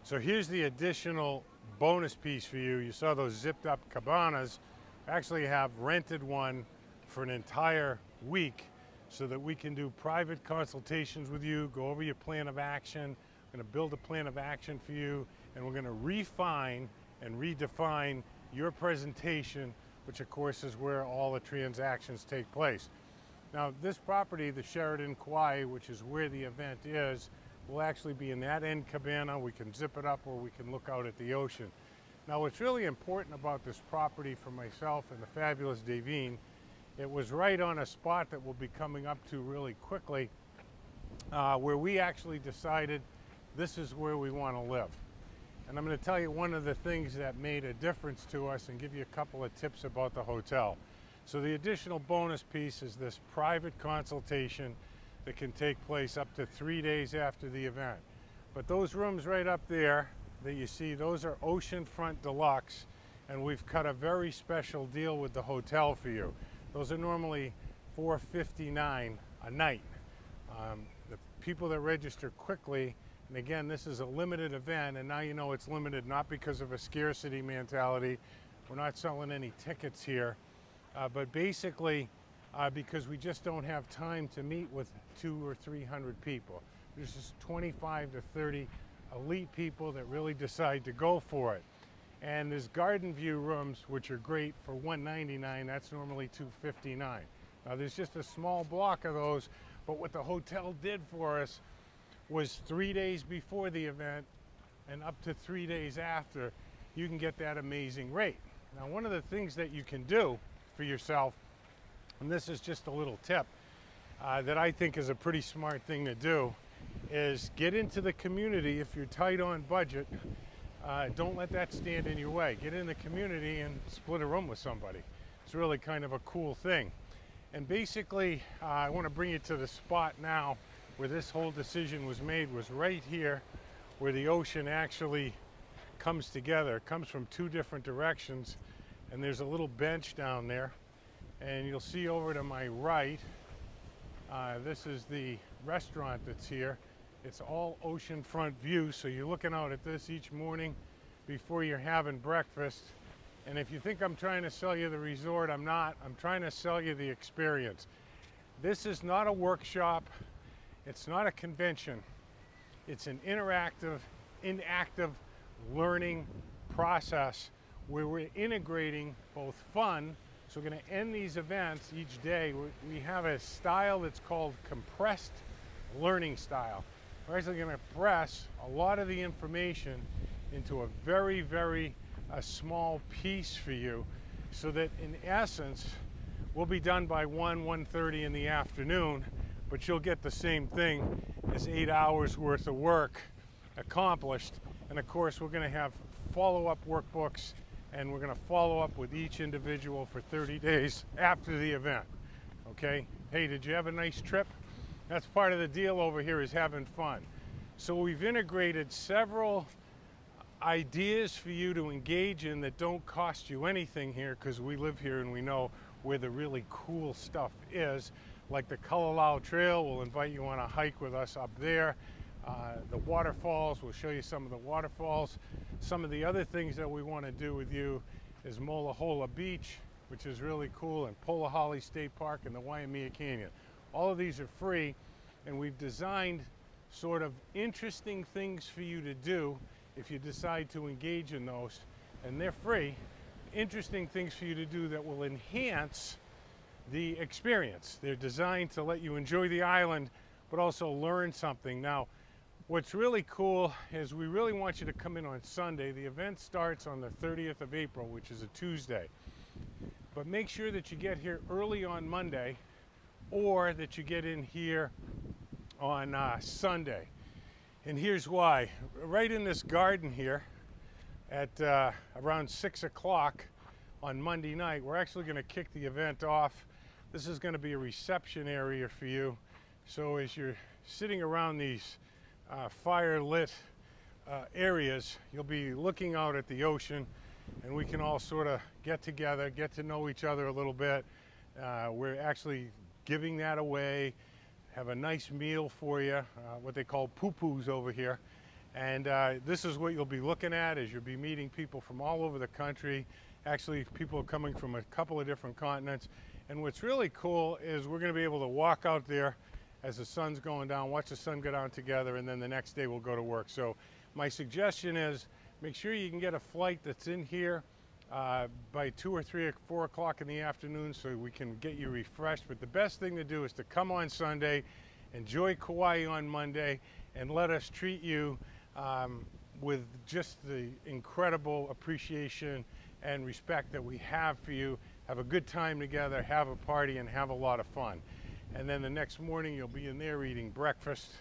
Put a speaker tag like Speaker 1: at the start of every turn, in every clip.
Speaker 1: So here's the additional bonus piece for you. You saw those zipped up cabanas. I actually have rented one for an entire week so that we can do private consultations with you, go over your plan of action. I'm going to build a plan of action for you, and we're going to refine and redefine your presentation, which of course is where all the transactions take place. Now this property, the Sheraton Kauai, which is where the event is, will actually be in that end cabana. We can zip it up or we can look out at the ocean. Now what's really important about this property for myself and the fabulous Davine, it was right on a spot that we'll be coming up to really quickly, where we actually decided this is where we want to live. And I'm going to tell you one of the things that made a difference to us and give you a couple of tips about the hotel. So the additional bonus piece is this private consultation that can take place up to 3 days after the event. But those rooms right up there that you see, those are oceanfront deluxe, and we've cut a very special deal with the hotel for you. Those are normally $459 a night. The people that register quickly, and again, this is a limited event, and now you know it's limited not because of a scarcity mentality. We're not selling any tickets here, but basically because we just don't have time to meet with 200 or 300 people. There's just 25 to 30 elite people that really decide to go for it. And there's garden view rooms, which are great, for $199. That's normally $259. Now there's just a small block of those, but what the hotel did for us was 3 days before the event and up to 3 days after, you can get that amazing rate. Now one of the things that you can do for yourself, and this is just a little tip that I think is a pretty smart thing to do, is get into the community. If you're tight on budget, don't let that stand in your way. Get in the community and split a room with somebody. It's really kind of a cool thing. And basically, I want to bring you to the spot now where this whole decision was made, was right here where the ocean actually comes together. It comes from two different directions, and there's a little bench down there. And you'll see over to my right, this is the restaurant that's here. It's all oceanfront view, so you're looking out at this each morning before you're having breakfast. And if you think I'm trying to sell you the resort, I'm not. I'm trying to sell you the experience. This is not a workshop. It's not a convention. It's an interactive, inactive learning process where we're integrating both fun. So we're going to end these events each day. We have a style that's called compressed learning style. We're actually going to press a lot of the information into a very, very small piece for you, so that in essence, we'll be done by 1:30 in the afternoon, but you'll get the same thing as 8 hours worth of work accomplished. And of course, we're going to have follow-up workbooks, and we're going to follow up with each individual for 30 days after the event. Okay? Hey, did you have a nice trip? That's part of the deal over here, is having fun. So we've integrated several ideas for you to engage in that don't cost you anything here, because we live here and we know where the really cool stuff is. Like the Kalalau Trail, we'll invite you on a hike with us up there. The waterfalls, we'll show you some of the waterfalls. Some of the other things that we want to do with you is Molahola Beach, which is really cool, and Polahali State Park and the Waimea Canyon. All of these are free, and we've designed sort of interesting things for you to do if you decide to engage in those, and they're free. Interesting things for you to do that will enhance the experience. They're designed to let you enjoy the island, but also learn something. Now, what's really cool is we really want you to come in on Sunday. The event starts on the 30th of April, which is a Tuesday. But make sure that you get here early on Monday, or that you get in here on Sunday. And here's why. Right in this garden here at around 6 o'clock on Monday night, we're actually going to kick the event off. This is going to be a reception area for you. So as you're sitting around these fire-lit areas, you'll be looking out at the ocean, and we can all sort of get together, get to know each other a little bit. We're actually giving that away, have a nice meal for you, what they call poo-poos over here. And this is what you'll be looking at, as you'll be meeting people from all over the country. Actually, people are coming from a couple of different continents. And what's really cool is we're going to be able to walk out there as the sun's going down, watch the sun go down together, and then the next day we'll go to work. So my suggestion is make sure you can get a flight that's in here by 2 or 3 or 4 o'clock in the afternoon so we can get you refreshed. But the best thing to do is to come on Sunday, enjoy Kauai on Monday, and let us treat you with just the incredible appreciation and respect that we have for you. Have a good time together, have a party, and have a lot of fun. And then the next morning you'll be in there eating breakfast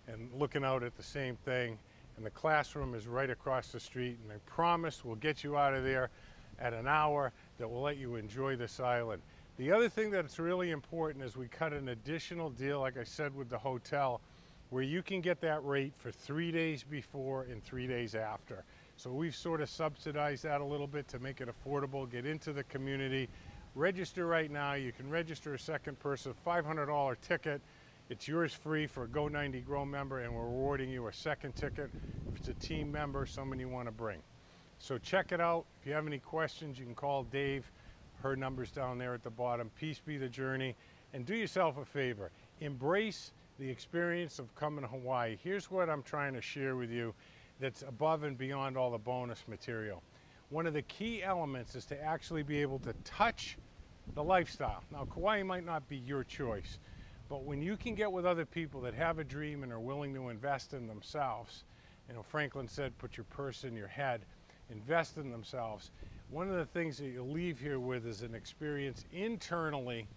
Speaker 1: and looking out at the same thing. And the classroom is right across the street, and I promise we'll get you out of there at an hour that will let you enjoy this island. The other thing that's really important is we cut an additional deal, like I said, with the hotel, where you can get that rate for 3 days before and 3 days after. So we've sort of subsidized that a little bit to make it affordable, get into the community. Register right now. You can register a second person, $500 ticket. It's yours free for a Go90Grow member, and we're rewarding you a second ticket if it's a team member, someone you want to bring. So check it out. If you have any questions, you can call Dave. Her number's down there at the bottom. Peace be the journey. And do yourself a favor. Embrace the experience of coming to Hawaii. Here's what I'm trying to share with you that's above and beyond all the bonus material. One of the key elements is to actually be able to touch the lifestyle. Now, Kauai might not be your choice, but when you can get with other people that have a dream and are willing to invest in themselves, you know, Franklin said, put your purse in your head, invest in themselves. One of the things that you'll leave here with is an experience internally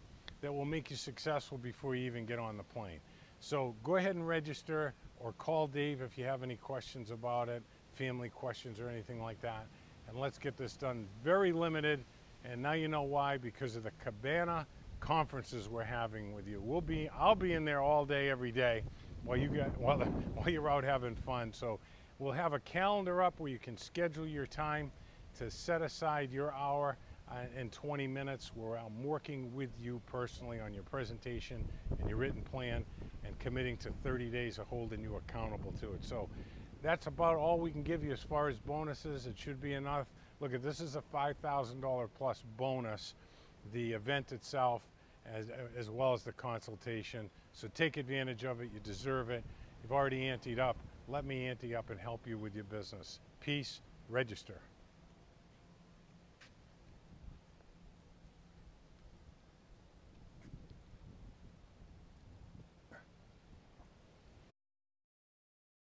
Speaker 1: that will make you successful before you even get on the plane. So go ahead and register, or call Dave if you have any questions about it, family questions or anything like that. And let's get this done. Very limited, and now you know why, because of the Cabana conferences we're having with you. I'll be in there all day, every day, while you're out having fun. So we'll have a calendar up where you can schedule your time to set aside your hour in 20 minutes where I'm working with you personally on your presentation and your written plan, and committing to 30 days of holding you accountable to it. So that's about all we can give you as far as bonuses. It should be enough. Look, this is a $5,000 plus bonus, the event itself, as well as the consultation. So take advantage of it. You deserve it. You've already anteed up. Let me ante up and help you with your business. Peace. Register.